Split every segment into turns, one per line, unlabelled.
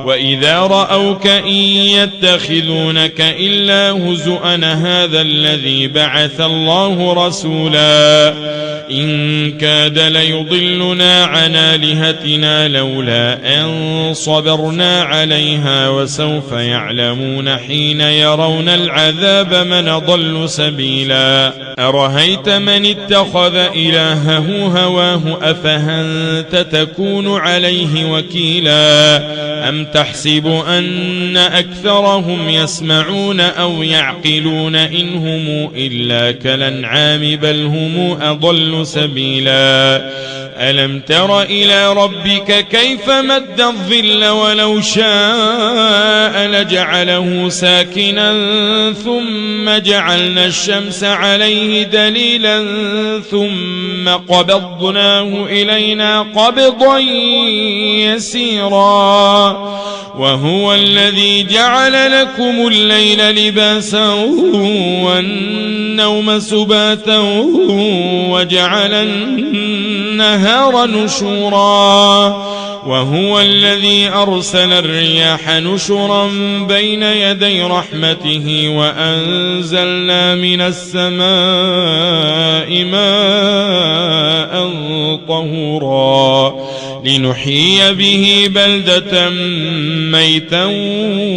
وإذا رأوك إن يتخذونك إلا هزؤا هذا الذي بعث الله رسولا إن كاد ليضلنا عن آلهتنا لولا أن صبرنا عليها وسوف يعلمون حين يرون العذاب من أضل سبيلا أرهيت من اتخذ إلهه هواه أفأنت تكون عليه وكيلا أم تحسب أن أكثرهم يسمعون أو يعقلون إن هم إلا كالأنعام بل هم أضل سبيلا ألم تر إلى ربك كيف مد الظل ولو شاء لجعله ساكنا ثم جعلنا الشمس عليه دليلا ثم قبضناه إلينا قبضا يسيرا وهو الذي جعل لكم الليل لباسا والنوم سباتا وجعل النهار نشورا وهو الذي أرسل الرياح نشرا بين يدي رحمته وأنزلنا من السماء ماء طهورا لنحيي به بلدة ميتا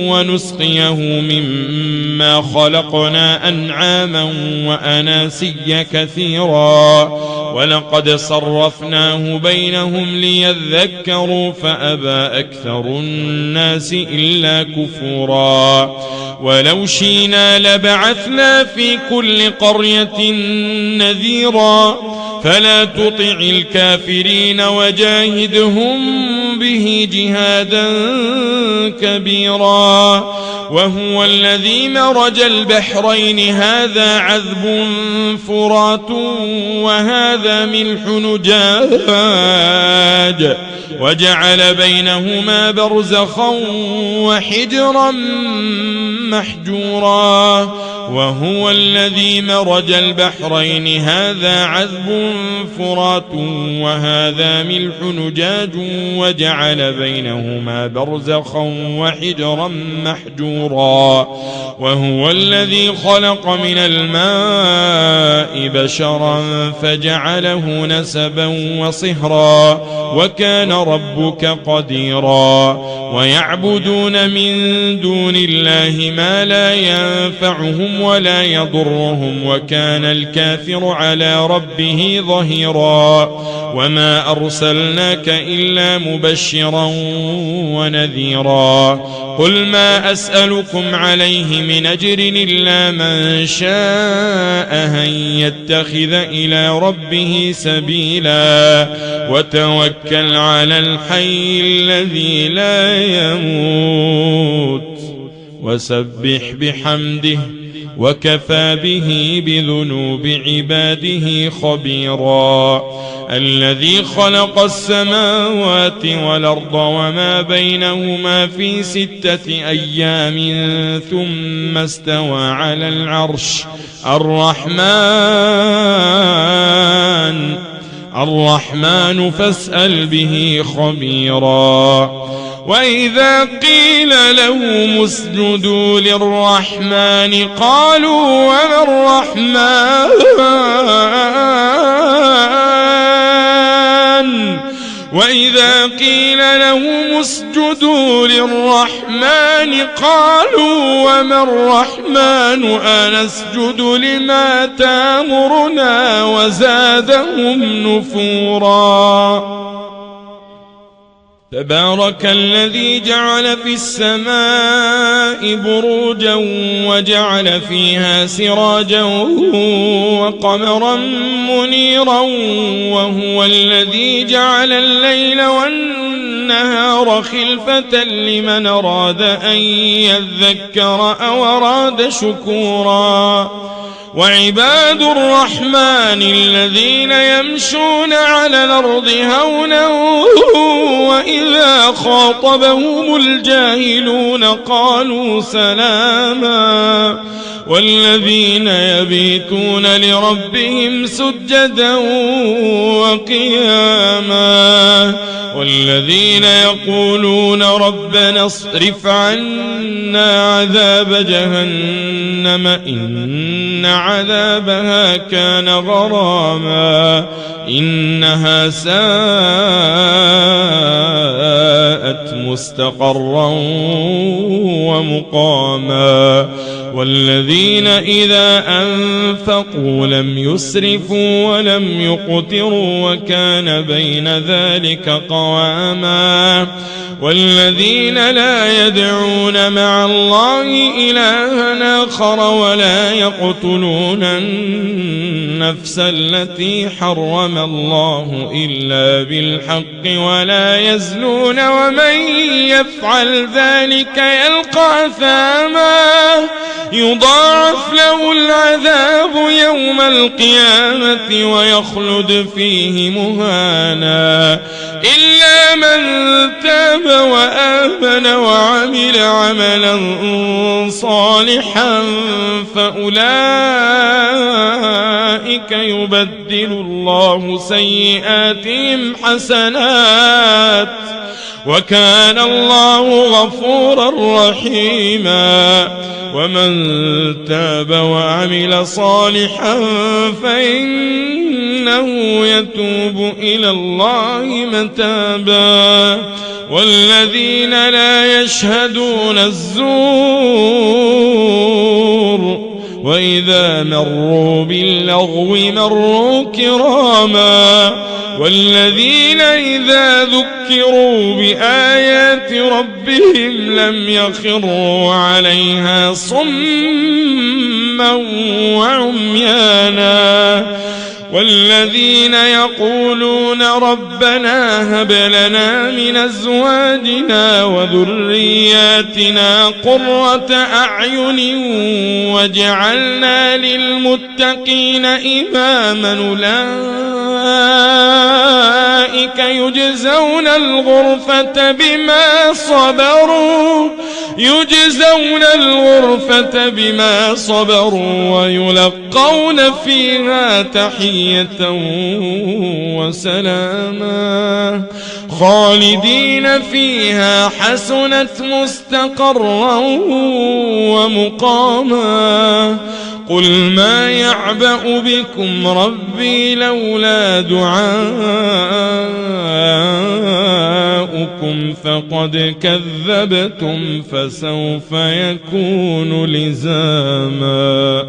ونسقيه مما خلقنا أنعاما وأناسيا كثيرا ولقد صرفناه بينهم ليذكروا فأبى أكثر الناس إلا كفورا ولو شئنا لبعثنا في كل قرية نذيرا فلا تطع الكافرين وجاهدهم به جهادا كبيرا وهو الذي مرج البحرين هذا عذب فرات وهذا ملح نجاج وجعل بينهما برزخا وحجرا محجورا وهو الذي مرج البحرين هذا عذب فرات وهذا ملح نجاج وجعل بينهما برزخا وحجرا محجورا وهو الذي خلق من الماء بشرا فجعله نسبا وصهرا وكان ربك قديرا ويعبدون من دون الله ما لا ينفعهم ولا يضرهم وكان الكافر على ربه ظهيرا وما أرسلناك إلا مبشرا ونذيرا قل ما أسألكم عليه من أجر إلا من شاء أن يتخذ إلى ربه سبيلا وتوكل على الحي الذي لا يموت وسبح بحمده وكفى به بذنوب عباده خبيرا الذي خلق السماوات والأرض وما بينهما في 6 أيام ثم استوى على العرش الرحمن فاسأل به خبيرا وإذا قيل لهم اسجدوا للرحمن قالوا وما الرحمن وإذا قيل لهم اسجدوا للرحمن قالوا وما الرحمن أنسجد لما تأمرنا وزادهم نفورا تبارك الذي جعل في السماء بروجا وجعل فيها سراجا وقمرا منيرا وهو الذي جعل الليل والنهار خلفة لمن أراد أن يذكر أو أراد شكورا وعباد الرحمن الذين يمشون على الأرض هونا وإذا خاطبهم الجاهلون قالوا سلاما والذين يبيتون لربهم سجدا وقياما والذين يقولون ربنا اصرف عنا عذاب جهنم إن عذابها كان غراما إنها ساءت مستقرا ومقاما والذين إذا أنفقوا لم يسرفوا ولم يقتروا وكان بين ذلك قواما والذين لا يدعون مع الله إلها آخر ولا يقتلون النفس التي حرم الله إلا بالحق ولا يزنون ومن يفعل ذلك يلقى أثاما يضاعف له العذاب يوم القيامة ويخلد فيه مهانا إلا من تاب وآمن وعمل عملا صالحا فأولئك يبدل الله سيئاتهم حسنات وكان الله غفورا رحيما ومن تاب وعمل صالحا فإنه يتوب إلى الله متابا والذين لا يشهدون الزور وإذا مروا باللغو مروا كراما والذين إذا ذكروا بآيات ربهم لم يخروا عليها صما وعميانا والذين يقولون ربنا هب لنا من أزواجنا وذرياتنا قرة أعين واجعلنا للمتقين إماما أولئك يجزون الغرفة بما صبروا ويلقون فيها تحية وسلاما خالدين فيها حسنت مستقرا ومقاما قل ما يعبأ بكم ربي لولا دعاؤكم فقد كذبتم فسوف يكون لزاما.